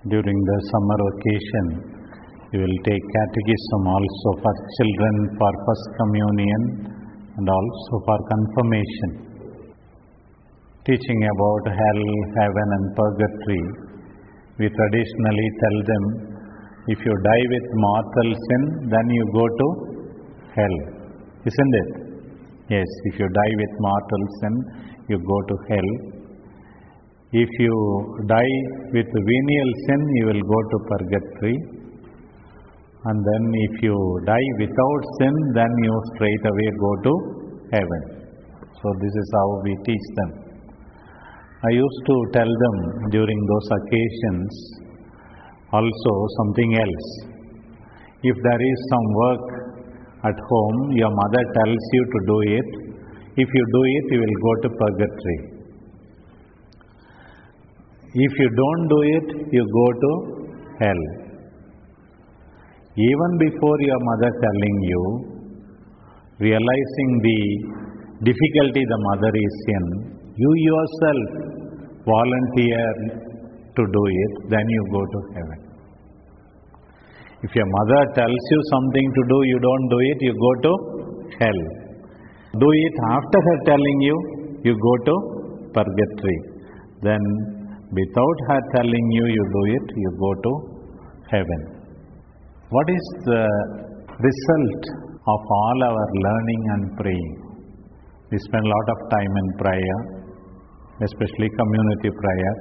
During the summer vacation, we will take catechism also for children, for first communion and also for confirmation. Teaching about hell, heaven and purgatory, we traditionally tell them, if you die with mortal sin, then you go to hell. Isn't it? Yes, if you die with mortal sin, you go to hell. If you die with venial sin, you will go to purgatory. And then if you die without sin, then you straight away go to heaven. So this is how we teach them. I used to tell them during those occasions also something else. If there is some work at home, your mother tells you to do it. If you do it, you will go to purgatory. If you don't do it, you go to hell. Even before your mother telling you, realizing the difficulty the mother is in, you yourself volunteer to do it, then you go to heaven. If your mother tells you something to do, you don't do it, you go to hell. Do it after her telling you, you go to purgatory. Then without her telling you, you do it, you go to heaven. What is the result of all our learning and praying? We spend a lot of time in prayer, especially community prayer,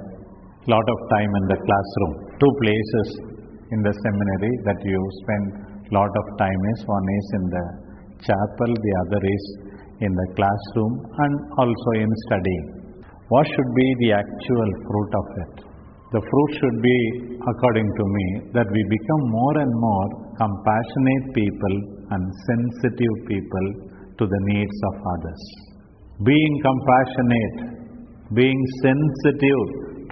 lot of time in the classroom. Two places in the seminary that you spend lot of time is, one is in the chapel, the other is in the classroom and also in studying. What should be the actual fruit of it? The fruit should be, according to me, that we become more and more compassionate people and sensitive people to the needs of others. Being compassionate, being sensitive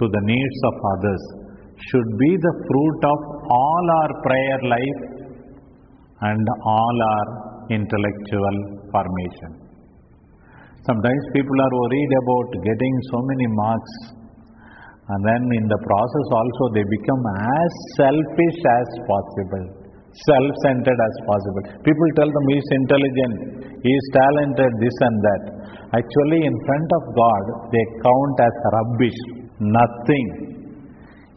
to the needs of others should be the fruit of all our prayer life and all our intellectual formation. Sometimes people are worried about getting so many marks, and then in the process also they become as selfish as possible, self-centered as possible. People tell them he is intelligent, he is talented, this and that. Actually in front of God they count as rubbish, nothing.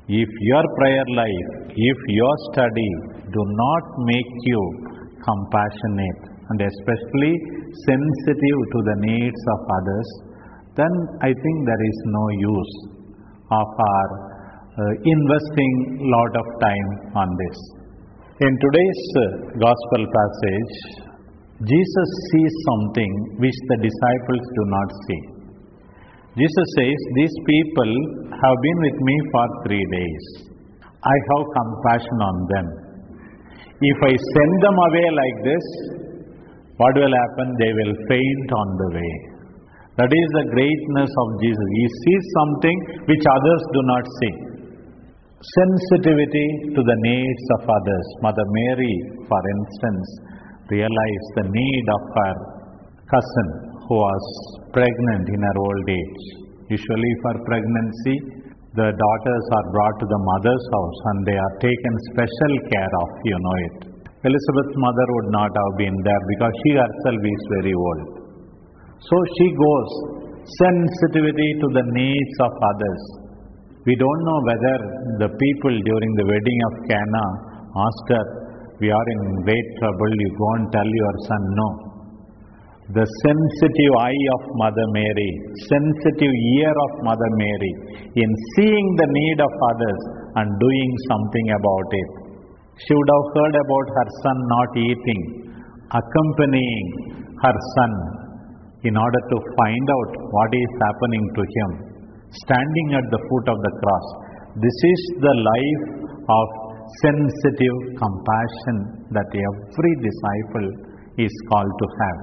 If your prayer life, if your study do not make you compassionate and especially sensitive to the needs of others, then I think there is no use of our investing lot of time on this. In today's gospel passage, Jesus sees something which the disciples do not see. Jesus says, these people have been with me for 3 days. I have compassion on them. If I send them away like this, what will happen? They will faint on the way. That is the greatness of Jesus. He sees something which others do not see. Sensitivity to the needs of others. Mother Mary, for instance, realized the need of her cousin who was pregnant in her old age. Usually for pregnancy, the daughters are brought to the mother's house and they are taken special care of, you know it. Elizabeth's mother would not have been there because she herself is very old. So she goes, sensitivity to the needs of others. We don't know whether the people during the wedding of Cana asked her, we are in great trouble, you go and tell your son. No. The sensitive eye of Mother Mary, sensitive ear of Mother Mary, in seeing the need of others and doing something about it. She would have heard about her son not eating, accompanying her son in order to find out what is happening to him, standing at the foot of the cross. This is the life of sensitive compassion that every disciple is called to have.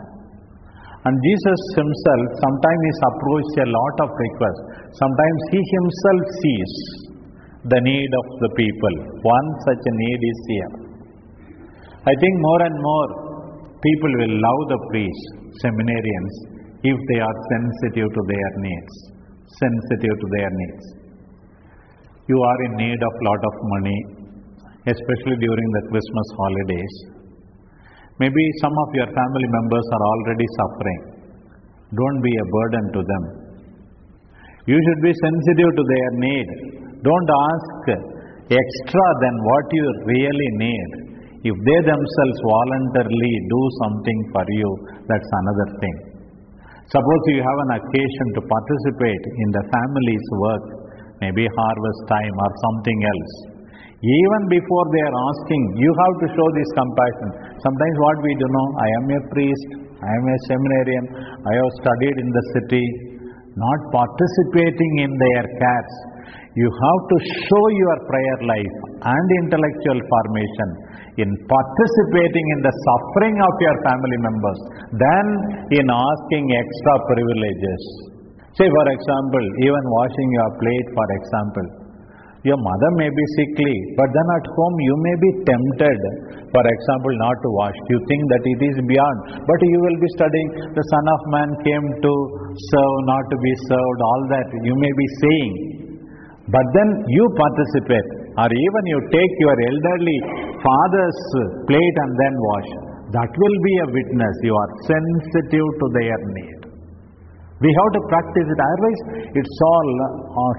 And Jesus himself sometimes is approached a lot of requests. Sometimes he himself sees the need of the people. One such a need is here. I think more and more people will love the priests, seminarians, if they are sensitive to their needs. Sensitive to their needs. You are in need of lot of money, especially during the Christmas holidays. Maybe some of your family members are already suffering. Don't be a burden to them. You should be sensitive to their need. Don't ask extra than what you really need. If they themselves voluntarily do something for you, that's another thing. Suppose you have an occasion to participate in the family's work, maybe harvest time or something else. Even before they are asking, you have to show this compassion. Sometimes what we do know, I am a priest, I am a seminarian, I have studied in the city, not participating in their cares. You have to show your prayer life and intellectual formation in participating in the suffering of your family members than in asking extra privileges. Say for example, even washing your plate for example. Your mother may be sickly, but then at home you may be tempted, for example, not to wash. You think that it is beyond, but you will be studying, the Son of Man came to serve, not to be served, all that you may be saying. But then you participate, or even you take your elderly father's plate and then wash. That will be a witness. You are sensitive to their need. We have to practice it, otherwise it's all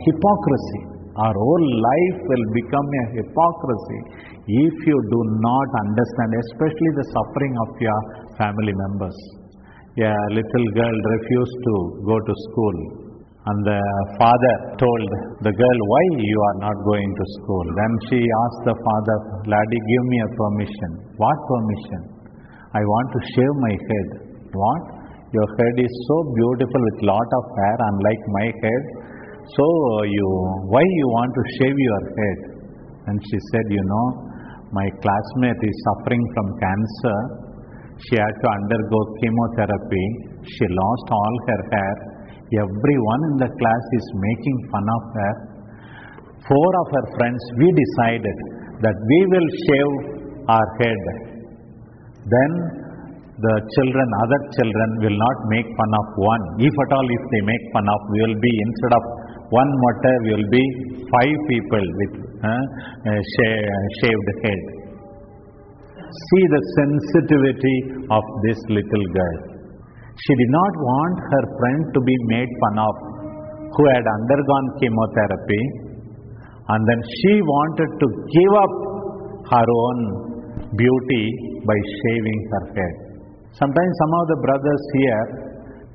hypocrisy. Our whole life will become a hypocrisy if you do not understand, especially the suffering of your family members. A little girl refused to go to school, and the father told the girl, why you are not going to school? Then she asked the father, laddie, give me a permission. What permission? I want to shave my head. What? Your head is so beautiful with lot of hair, unlike my head. So why you want to shave your head? And she said, my classmate is suffering from cancer. She had to undergo chemotherapy. She lost all her hair. Everyone in the class is making fun of her. 4 of her friends, we decided that we will shave our head. Then the other children will not make fun of one. If at all, if they make fun of, we will be, instead of one martyr, we will be 5 people with shaved head. See the sensitivity of this little girl. She did not want her friend to be made fun of, who had undergone chemotherapy, and then she wanted to give up her own beauty by shaving her head. Sometimes some of the brothers here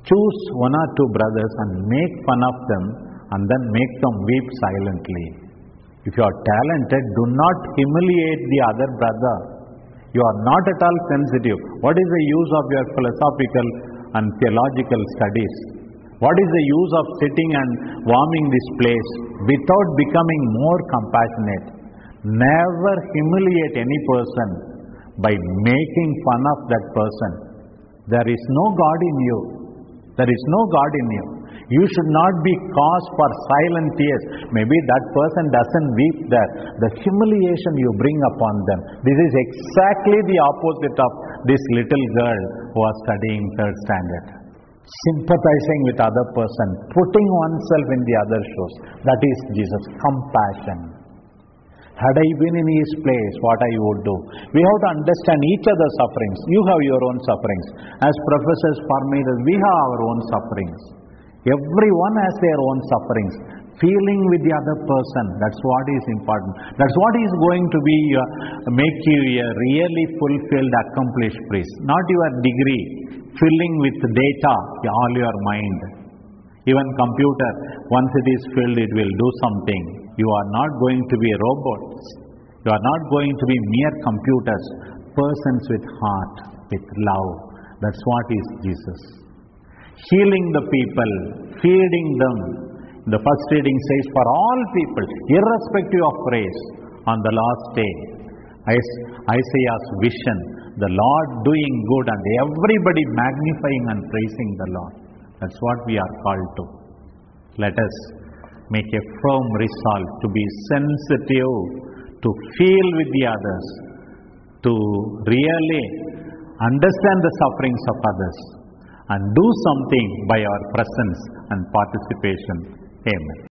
choose 1 or 2 brothers and make fun of them and then make them weep silently. If you are talented, do not humiliate the other brother. You are not at all sensitive. What is the use of your philosophical and theological studies? What is the use of sitting and warming this place without becoming more compassionate? Never humiliate any person by making fun of that person. There is no God in you. There is no God in you. You should not be cause for silent tears. Maybe that person doesn't weep there. The humiliation you bring upon them. This is exactly the opposite of this little girl who was studying 3rd standard. Sympathizing with other person, putting oneself in the other shoes. That is Jesus. Compassion. Had I been in his place, what I would do? We have to understand each other's sufferings. You have your own sufferings. As professors, formators, we have our own sufferings. Everyone has their own sufferings. Feeling with the other person, that's what is important. That's what is going to be make you a really fulfilled, accomplished priest. Not your degree, filling with data all your mind. Even computer, once it is filled, it will do something. You are not going to be robots. You are not going to be mere computers. Persons with heart, with love. That's what is Jesus. Healing the people, feeding them. The first reading says, for all people, irrespective of race, on the last day. Isaiah's vision, the Lord doing good and everybody magnifying and praising the Lord. That's what we are called to. Let us make a firm resolve to be sensitive, to feel with the others, to really understand the sufferings of others, and do something by our presence and participation. Amen.